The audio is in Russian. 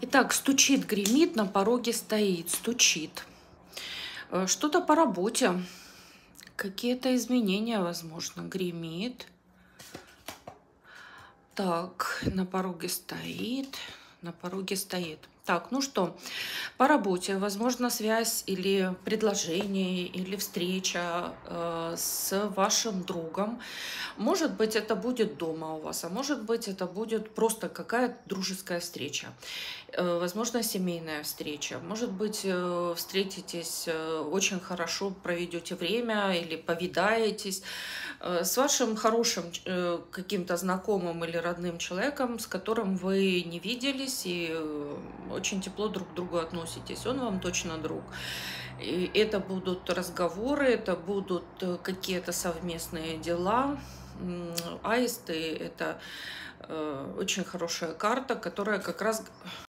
Итак, стучит, гремит, на пороге стоит, стучит. Что-то по работе, какие-то изменения, возможно, гремит. Так, на пороге стоит, на пороге стоит. Так, ну что, по работе, возможно, связь или предложение, или встреча с вашим другом. Может быть, это будет дома у вас, а может быть, это будет просто какая-то дружеская встреча. Возможно, семейная встреча. Может быть, встретитесь, очень хорошо проведете время или повидаетесь с вашим хорошим каким-то знакомым или родным человеком, с которым вы не виделись и очень тепло друг к другу относитесь. Он вам точно друг. И это будут разговоры, это будут какие-то совместные дела. Аисты — это очень хорошая карта, которая как раз